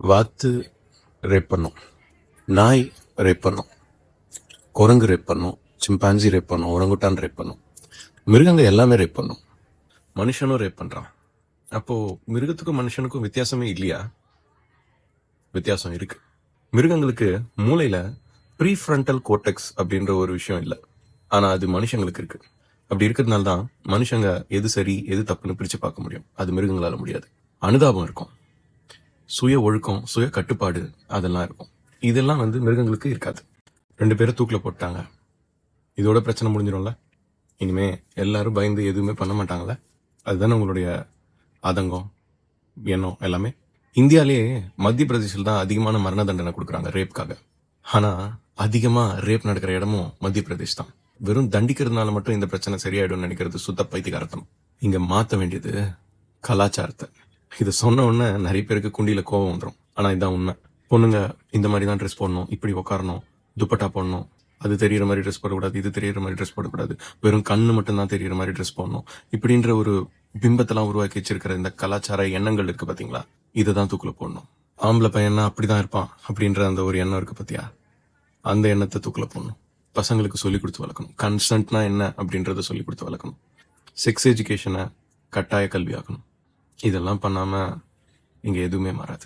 வாத்து ரேப் பண்ணும், நாய் ரேப் பண்ணும், குரங்கு ரேப் பண்ணும், சிம்பான்சி ரேப் பண்ணும், ஒரங்குட்டான் ரேப் பண்ணும், மிருகங்கள் எல்லாமே ரேப் பண்ணும், மனுஷனும் ரேப் பண்ணுறான். அப்போது மிருகத்துக்கும் மனுஷனுக்கும் வித்தியாசமே இல்லையா? வித்தியாசம் இருக்கு. மிருகங்களுக்கு மூளையில் ப்ரீஃப்ரண்டல் கோர்டெக்ஸ் அப்படின்ற ஒரு விஷயம் இல்லை, ஆனால் அது மனுஷங்களுக்கு இருக்கு. அப்படி இருக்கிறதுனால தான் மனுஷங்க எது சரி எது தப்புன்னு பிரித்து பார்க்க முடியும். அது மிருகங்களால் முடியாது. அனுதாபம் இருக்கும், சுய ஒழுக்கம், சுய கட்டுப்பாடு அதெல்லாம் இருக்கும். இதெல்லாம் மிருகங்களுக்கு இருக்காது. 2 பேரும் தூக்கில் போட்டாங்க, இதோட பிரச்சனை முடிஞ்சிடும்ல. இனிமே எல்லாரும் பயந்து எதுவுமே பண்ண மாட்டாங்கல்ல. அதுதானே உங்களுடைய ஆதங்கம், எண்ணம் எல்லாமே. இந்தியாலேயே மத்திய பிரதேசில் தான் அதிகமான மரண தண்டனை கொடுக்குறாங்க ரேப்காக. ஆனால் அதிகமாக ரேப் நடக்கிற இடமும் மத்திய பிரதேஷ் தான். வெறும் தண்டிக்கிறதுனால மட்டும் இந்த பிரச்சனை சரியாயிடும்னு நினைக்கிறது சுத்த பைத்தியக்காரத்தனம். இங்கே மாற்ற வேண்டியது கலாச்சாரத்தை. இதை சொன்ன உடனே நிறைய பேருக்கு குண்டியில் கோபம் வந்துடும். ஆனால் இதுதான் உண்மை. பொண்ணுங்க இந்த மாதிரி தான் ட்ரெஸ் போடணும், இப்படி உட்காரணும், துப்பட்டா போடணும், அது தெரிகிற மாதிரி ட்ரெஸ் போடக்கூடாது, இது தெரிகிற மாதிரி ட்ரெஸ் போடக்கூடாது, வெறும் கண்ணு மட்டும்தான் தெரிகிற மாதிரி ட்ரெஸ் போடணும், இப்படின்ற ஒரு பிம்பத்தெல்லாம் உருவாக்கி வச்சிருக்கிற இந்த கலாச்சார எண்ணங்கள் இருக்கு பார்த்தீங்களா, இதை தான் தூக்கில் போடணும். ஆம்பளை பையனா அப்படிதான் இருப்பான் அப்படின்ற அந்த ஒரு எண்ணம் இருக்கு பார்த்தியா, அந்த எண்ணத்தை தூக்கில் போடணும். பசங்களுக்கு சொல்லிக் கொடுத்து வளர்க்கணும். கன்சென்ட்னா என்ன அப்படின்றத சொல்லிக் கொடுத்து வளர்க்கணும். செக்ஸ் எஜுகேஷனை கட்டாய கல்வி ஆக்கணும். இதெல்லாம் பண்ணாமல் இங்கே எதுவுமே மாறாது.